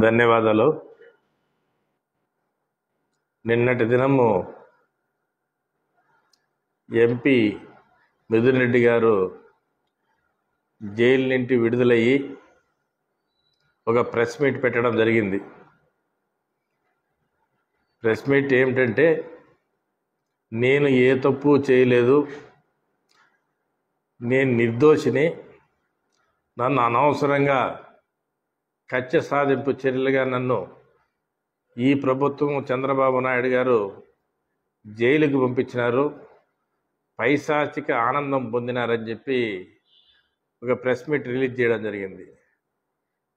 ధన్యవాదాలు. నిన్నటి దినము ఎంపీ మిథున్ రెడ్డి గారు జైలు నుండి విడుదలయ్యి ఒక ప్రెస్ మీట్ పెట్టడం జరిగింది. ప్రెస్ మీట్ ఏమిటంటే, నేను ఏ తప్పు చేయలేదు, నేను నిర్దోషిని, నన్ను అనవసరంగా కక్ష సాధింపు చర్యలుగా నన్ను ఈ ప్రభుత్వం చంద్రబాబు నాయుడు గారు జైలుకు పంపించినారు, పైశాచిక ఆనందం పొందినారని చెప్పి ఒక ప్రెస్ మీట్ రిలీజ్ చేయడం జరిగింది.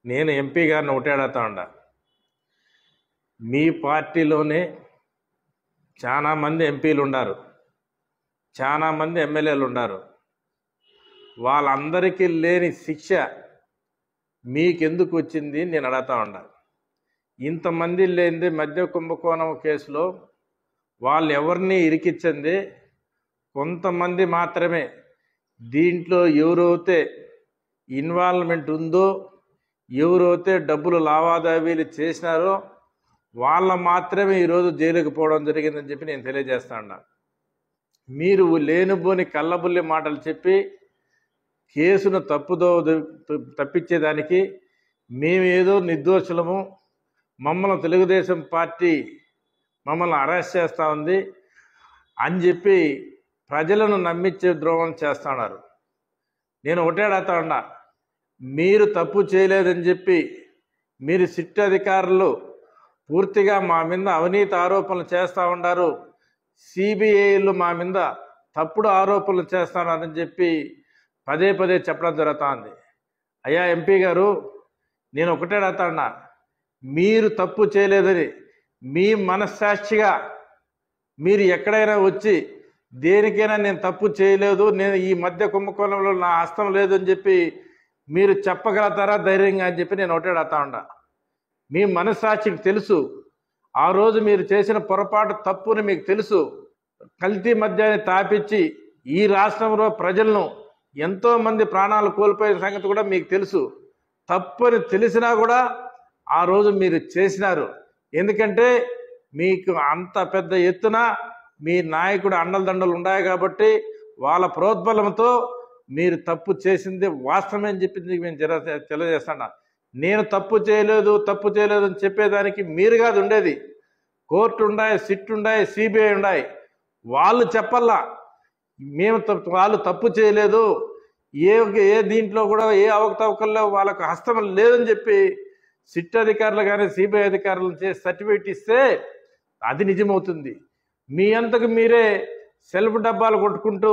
నేను ఎంపీ గారిని ఒకటే అడుగుతా ఉండా, మీ పార్టీలోనే చాలామంది ఎంపీలు ఉన్నారు, చాలామంది ఎమ్మెల్యేలు ఉన్నారు, వాళ్ళందరికీ లేని శిక్ష మీకెందుకు వచ్చింది నేను అడుగుతా ఉండా. ఇంతమంది లేనిది మద్య కుంభకోణం కేసులో వాళ్ళు ఎవరిని ఇరికించింది కొంతమంది మాత్రమే. దీంట్లో ఎవరైతే ఇన్వాల్వ్మెంట్ ఉందో, ఎవరైతే డబ్బులు లావాదేవీలు చేసినారో వాళ్ళ మాత్రమే ఈరోజు జైలుకి పోవడం జరిగిందని చెప్పి నేను తెలియజేస్తా ఉన్నా. మీరు లేనిపోని కళ్ళబుల్లి మాటలు చెప్పి కేసును తప్పించేదానికి మేమేదో నిర్దోషులము, మమ్మల్ని తెలుగుదేశం పార్టీ మమ్మల్ని అరెస్ట్ చేస్తూ ఉంది అని చెప్పి ప్రజలను నమ్మించే ద్రోహం చేస్తున్నారు. నేను ఒకటే అడుగుతా ఉన్నా, మీరు తప్పు చేయలేదని చెప్పి మీరు సిట్ అధికారులు పూర్తిగా మా మీద అవినీతి ఆరోపణలు చేస్తూ ఉన్నారు, సిబిఐలు మా మీద తప్పుడు ఆరోపణలు చేస్తున్నారని చెప్పి పదే పదే చెప్పడం జరుగుతుంది. అయ్యా ఎంపీ గారు, నేను ఒకటే అడుగుతా ఉన్నా, మీరు తప్పు చేయలేదని మీ మనస్సాక్షిగా మీరు ఎక్కడైనా వచ్చి దేనికైనా నేను తప్పు చేయలేదు, నేను ఈ మధ్య కుంభకోణంలో నా హస్తం లేదు అని చెప్పి మీరు చెప్పగలుగుతారా ధైర్యంగా అని చెప్పి నేను ఒకటే అడుగుతా ఉన్నా. మీ మనస్సాక్షికి తెలుసు, ఆ రోజు మీరు చేసిన పొరపాటు తప్పుని మీకు తెలుసు. కల్తీ మద్యాన్ని తాపించి ఈ రాష్ట్రంలో ప్రజలను ఎంతోమంది ప్రాణాలు కోల్పోయిన సంగతి కూడా మీకు తెలుసు. తప్పని తెలిసినా కూడా ఆ రోజు మీరు చేసినారు. ఎందుకంటే మీకు అంత పెద్ద ఎత్తున మీ నాయకుడు అండదండలు ఉన్నాయి కాబట్టి వాళ్ళ ప్రోద్బలంతో మీరు తప్పు చేసింది వాస్తవమే అని చెప్పి మేము తెలియజేస్తున్నా. నేను తప్పు చేయలేదు అని చెప్పేదానికి మీరు కాదు ఉండేది, కోర్టు ఉన్నాయి, సిట్ ఉన్నాయి, సిబిఐ ఉన్నాయి, వాళ్ళు చెప్పల్లా మేము వాళ్ళు తప్పు చేయలేదు, ఏ దీంట్లో కూడా ఏ అవకతవకల్లో వాళ్ళకు హస్తం లేదని చెప్పి సిట్ అధికారులు కానీ సిబిఐ అధికారులు చేసి సర్టిఫికేట్ ఇస్తే అది నిజమవుతుంది. మీ అంతకు మీరే సెల్ఫ్ డబ్బాలు కొట్టుకుంటూ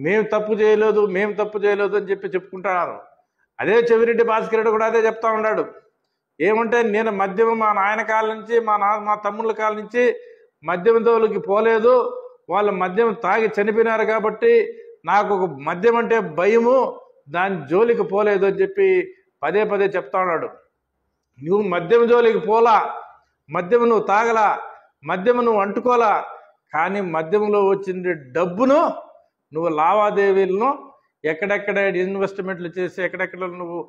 మేము తప్పు చేయలేదు అని చెప్పి చెప్పుకుంటున్నారు. అదే చెవిరెడ్డి భాస్కర్ రెడ్డి కూడా అదే చెప్తా ఉన్నాడు. ఏమంటే నేను మద్యం మా నాయన కాల నుంచి మా తమ్ముళ్ళ కాల నుంచి మద్యం దోలికి పోలేదు, వాళ్ళు మద్యం తాగి చనిపోయినారు కాబట్టి నాకు ఒక మద్యం అంటే భయము, దాని జోలికి పోలేదు అని చెప్పి పదే పదే చెప్తా ఉన్నాడు. నువ్వు మద్యం జోలికి పోలా, మద్యం నువ్వు తాగలా, మద్యం నువ్వు అంటుకోలా, కానీ మద్యంలో వచ్చిన డబ్బును నువ్వు లావాదేవీలను ఎక్కడెక్కడ ఇన్వెస్ట్మెంట్లు చేసి ఎక్కడెక్కడ నువ్వు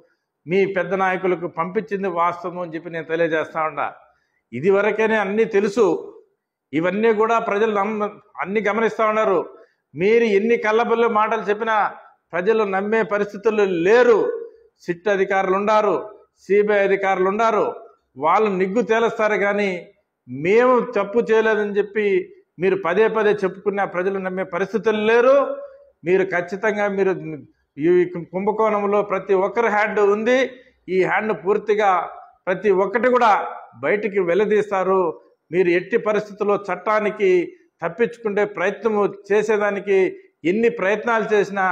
మీ పెద్ద నాయకులకు పంపించింది వాస్తవం అని చెప్పి నేను తెలియజేస్తా ఉన్నా. ఇది వరకనే అన్నీ తెలుసు, ఇవన్నీ కూడా ప్రజలు అన్ని గమనిస్తూ ఉన్నారు. మీరు ఎన్ని కళ్ళబొల్లి మాటలు చెప్పినా ప్రజలు నమ్మే పరిస్థితుల్లో లేరు. సిట్ అధికారులు ఉన్నారు, సిబిఐ అధికారులు ఉన్నారు, వాళ్ళు నిగ్గు తేలుస్తారు. కానీ మేము తప్పు చేయలేదని చెప్పి మీరు పదే పదే చెప్పుకున్న ప్రజలు నమ్మే పరిస్థితులు లేరు. మీరు ఖచ్చితంగా మీరు ఈ కుంభకోణంలో ప్రతి ఒక్కరి హ్యాండ్ ఉంది, ఈ హ్యాండ్ పూర్తిగా ప్రతి ఒక్కటి కూడా బయటికి వెల్లదీస్తారు. మీరు ఎట్టి పరిస్థితుల్లో చట్టానికి తప్పించుకునే ప్రయత్నం చేసేదానికి ఎన్ని ప్రయత్నాలు చేసినా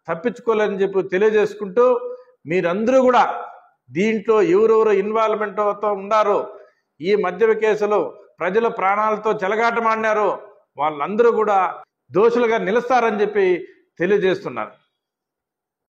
తప్పించుకోలేదని చెప్పి తెలియజేసుకుంటూ, మీరందరూ కూడా దీంట్లో ఎవరెవరు ఇన్వాల్వ్మెంట్తో ఉన్నారో, ఈ మద్యం కేసులో ప్రజల ప్రాణాలతో చెలగాటమాడినారో వాళ్ళందరూ కూడా దోషులుగా నిలుస్తారని చెప్పి తెలియజేస్తున్నారు.